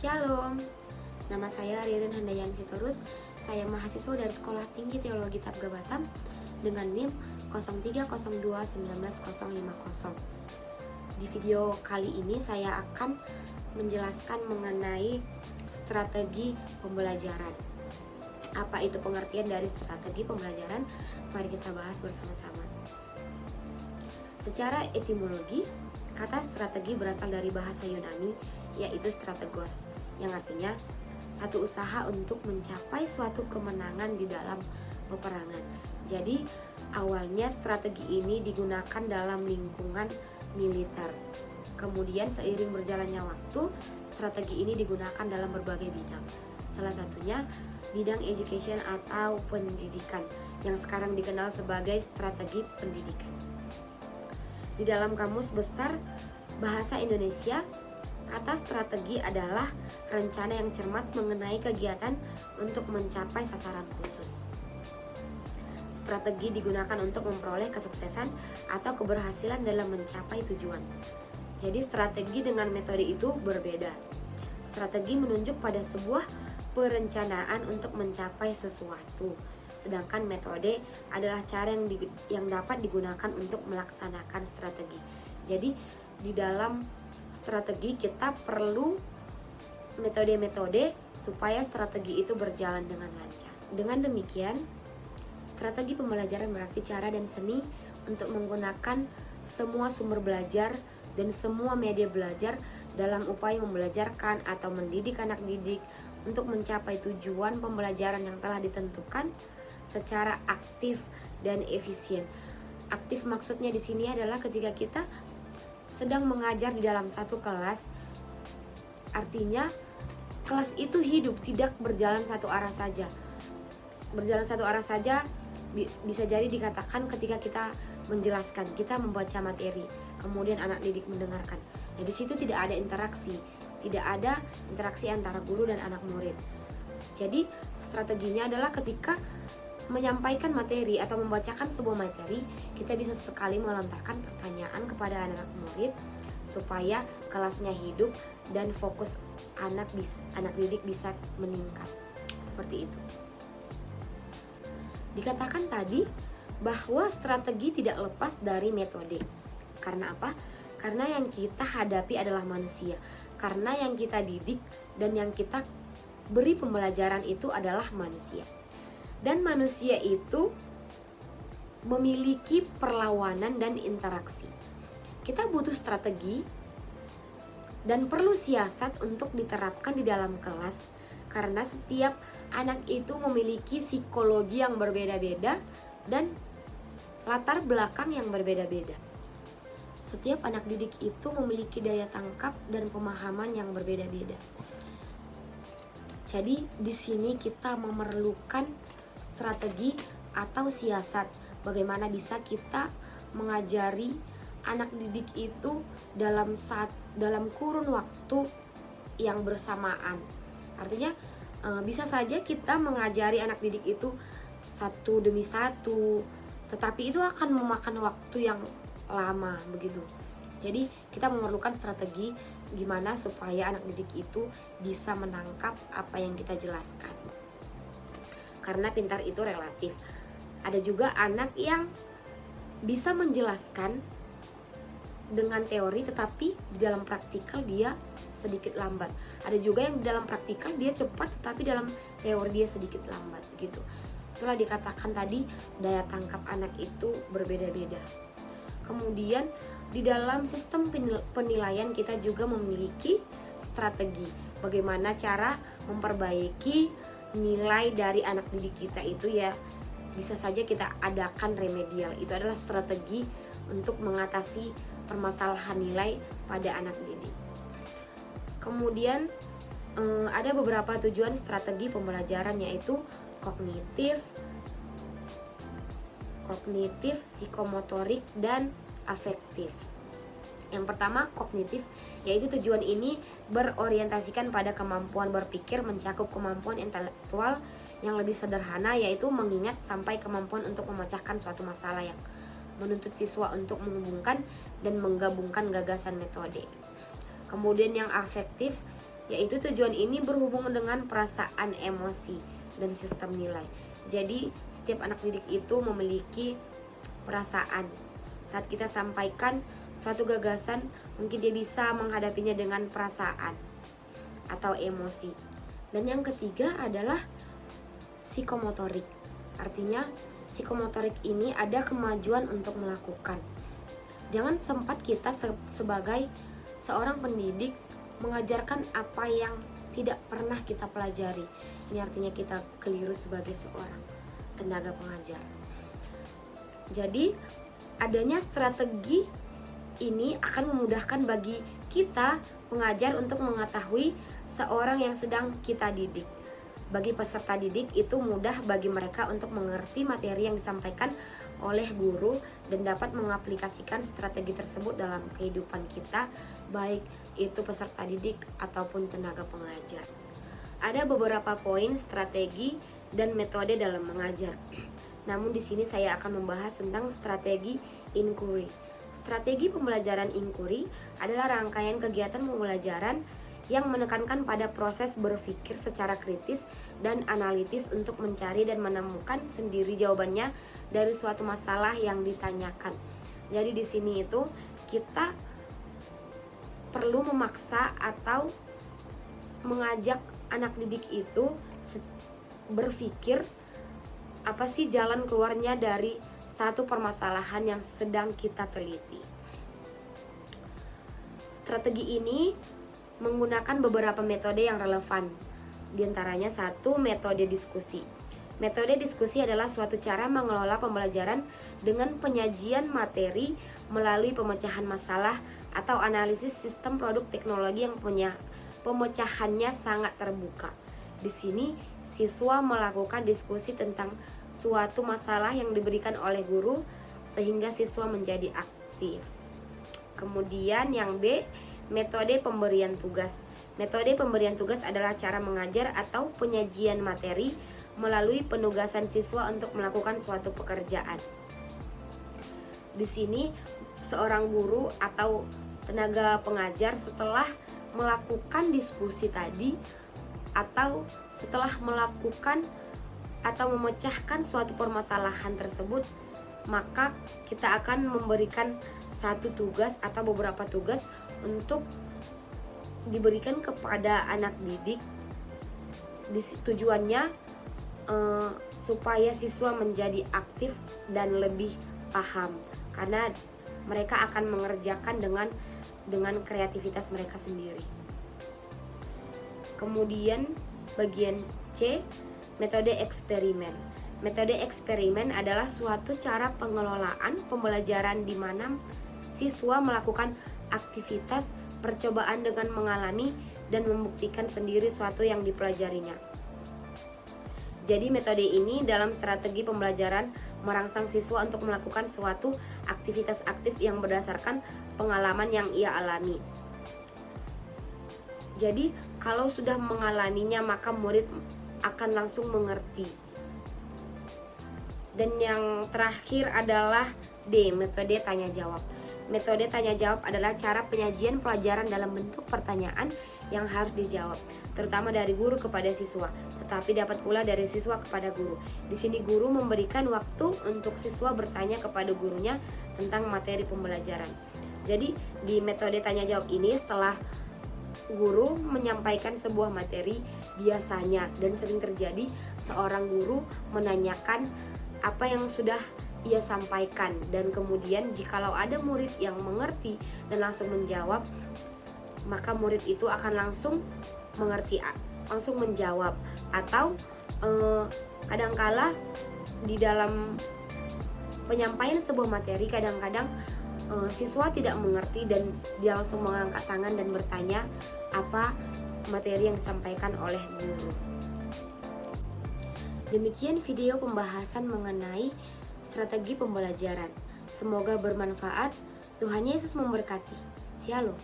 Shalom, nama saya Ririn Handayan Sitorus. Saya mahasiswa dari Sekolah Tinggi Teologi Tabga Batam dengan NIM 03021950. Di video kali ini saya akan menjelaskan mengenai strategi pembelajaran. Apa itu pengertian dari strategi pembelajaran? Mari kita bahas bersama-sama. Secara etimologi, kata strategi berasal dari bahasa Yunani, yaitu strategos, yang artinya satu usaha untuk mencapai suatu kemenangan di dalam peperangan. Jadi awalnya strategi ini digunakan dalam lingkungan militer. Kemudian seiring berjalannya waktu, strategi ini digunakan dalam berbagai bidang. Salah satunya bidang education atau pendidikan, yang sekarang dikenal sebagai strategi pendidikan. Di dalam Kamus Besar Bahasa Indonesia, kata strategi adalah rencana yang cermat mengenai kegiatan untuk mencapai sasaran khusus. Strategi digunakan untuk memperoleh kesuksesan atau keberhasilan dalam mencapai tujuan. Jadi strategi dengan metode itu berbeda. Strategi menunjuk pada sebuah perencanaan untuk mencapai sesuatu. Sedangkan metode adalah cara yang dapat digunakan untuk melaksanakan strategi. Jadi di dalam strategi kita perlu metode-metode supaya strategi itu berjalan dengan lancar. Dengan demikian, strategi pembelajaran berarti cara dan seni untuk menggunakan semua sumber belajar dan semua media belajar dalam upaya membelajarkan atau mendidik anak didik untuk mencapai tujuan pembelajaran yang telah ditentukan secara aktif dan efisien. Aktif maksudnya di sini adalah ketika kita sedang mengajar di dalam satu kelas, artinya kelas itu hidup, tidak berjalan satu arah saja. Berjalan satu arah saja bisa jadi dikatakan ketika kita menjelaskan, kita membaca materi, kemudian anak didik mendengarkan. Nah, di situ tidak ada interaksi, tidak ada interaksi antara guru dan anak murid. Jadi strateginya adalah ketika menyampaikan materi atau membacakan sebuah materi, kita bisa sekali melontarkan pertanyaan kepada anak murid supaya kelasnya hidup dan fokus anak didik bisa meningkat. Seperti itu. Dikatakan tadi bahwa strategi tidak lepas dari metode. Karena apa? Karena yang kita hadapi adalah manusia. Karena yang kita didik dan yang kita beri pembelajaran itu adalah manusia. Dan manusia itu memiliki perlawanan dan interaksi. Kita butuh strategi dan perlu siasat untuk diterapkan di dalam kelas, karena setiap anak itu memiliki psikologi yang berbeda-beda dan latar belakang yang berbeda-beda. Setiap anak didik itu memiliki daya tangkap dan pemahaman yang berbeda-beda. Jadi di sini kita memerlukan strategi atau siasat bagaimana bisa kita mengajari anak didik itu dalam kurun waktu yang bersamaan. Artinya bisa saja kita mengajari anak didik itu satu demi satu, tetapi itu akan memakan waktu yang lama begitu. Jadi kita memerlukan strategi gimana supaya anak didik itu bisa menangkap apa yang kita jelaskan. Karena pintar itu relatif. Ada juga anak yang bisa menjelaskan dengan teori tetapi di dalam praktikal dia sedikit lambat. Ada juga yang di dalam praktikal dia cepat tetapi dalam teori dia sedikit lambat gitu. Itulah dikatakan tadi daya tangkap anak itu berbeda-beda. Kemudian di dalam sistem penilaian kita juga memiliki strategi bagaimana cara memperbaiki nilai dari anak didik kita itu ya. Bisa saja kita adakan remedial. Itu adalah strategi untuk mengatasi permasalahan nilai pada anak didik. Kemudian ada beberapa tujuan strategi pembelajaran, yaitu kognitif, psikomotorik, dan afektif. Yang pertama, kognitif, yaitu tujuan ini berorientasikan pada kemampuan berpikir, mencakup kemampuan intelektual yang lebih sederhana, yaitu mengingat sampai kemampuan untuk memecahkan suatu masalah, yang menuntut siswa untuk menghubungkan dan menggabungkan gagasan metode. Kemudian yang afektif, yaitu tujuan ini berhubungan dengan perasaan, emosi, dan sistem nilai. Jadi setiap anak didik itu memiliki perasaan. Saat kita sampaikan suatu gagasan, mungkin dia bisa menghadapinya dengan perasaan atau emosi. Dan yang ketiga adalah psikomotorik. Artinya psikomotorik ini ada kemajuan untuk melakukan. Jangan sempat kita sebagai seorang pendidik mengajarkan apa yang tidak pernah kita pelajari. Ini artinya kita keliru sebagai seorang tenaga pengajar. Jadi adanya strategi ini akan memudahkan bagi kita pengajar untuk mengetahui seorang yang sedang kita didik. Bagi peserta didik itu mudah bagi mereka untuk mengerti materi yang disampaikan oleh guru dan dapat mengaplikasikan strategi tersebut dalam kehidupan kita, baik itu peserta didik ataupun tenaga pengajar. Ada beberapa poin strategi dan metode dalam mengajar. Namun di sini saya akan membahas tentang strategi inquiry. Strategi pembelajaran inquiry adalah rangkaian kegiatan pembelajaran yang menekankan pada proses berpikir secara kritis dan analitis untuk mencari dan menemukan sendiri jawabannya dari suatu masalah yang ditanyakan. Jadi di sini itu kita perlu memaksa atau mengajak anak didik itu berpikir apa sih jalan keluarnya dari satu permasalahan yang sedang kita teliti. Strategi ini menggunakan beberapa metode yang relevan. Di antaranya satu, metode diskusi. Metode diskusi adalah suatu cara mengelola pembelajaran dengan penyajian materi melalui pemecahan masalah atau analisis sistem produk teknologi yang pemecahannya sangat terbuka. Di sini siswa melakukan diskusi tentang suatu masalah yang diberikan oleh guru sehingga siswa menjadi aktif. Kemudian yang B, metode pemberian tugas. Metode pemberian tugas adalah cara mengajar atau penyajian materi melalui penugasan siswa untuk melakukan suatu pekerjaan. Di sini seorang guru atau tenaga pengajar setelah melakukan diskusi tadi atau setelah melakukan atau memecahkan suatu permasalahan tersebut, maka kita akan memberikan satu tugas atau beberapa tugas untuk diberikan kepada anak didik. Tujuannya supaya siswa menjadi aktif dan lebih paham, karena mereka akan mengerjakan dengan kreativitas mereka sendiri. Kemudian bagian C, metode eksperimen. Metode eksperimen adalah suatu cara pengelolaan pembelajaran di mana siswa melakukan aktivitas percobaan dengan mengalami dan membuktikan sendiri suatu yang dipelajarinya. Jadi metode ini dalam strategi pembelajaran merangsang siswa untuk melakukan suatu aktivitas aktif yang berdasarkan pengalaman yang ia alami. Jadi kalau sudah mengalaminya maka murid akan langsung mengerti. Dan yang terakhir adalah D, metode tanya jawab. Metode tanya jawab adalah cara penyajian pelajaran dalam bentuk pertanyaan yang harus dijawab, terutama dari guru kepada siswa, tetapi dapat pula dari siswa kepada guru. Di sini guru memberikan waktu untuk siswa bertanya kepada gurunya tentang materi pembelajaran. Jadi di metode tanya jawab ini setelah guru menyampaikan sebuah materi, biasanya dan sering terjadi seorang guru menanyakan apa yang sudah ia sampaikan, dan kemudian jikalau ada murid yang mengerti dan langsung menjawab, maka murid itu akan langsung mengerti, langsung menjawab. Atau kadangkala di dalam penyampaian sebuah materi kadang-kadang siswa tidak mengerti dan dia langsung mengangkat tangan dan bertanya apa materi yang disampaikan oleh guru. Demikian video pembahasan mengenai strategi pembelajaran. Semoga bermanfaat. Tuhan Yesus memberkati. Shalom.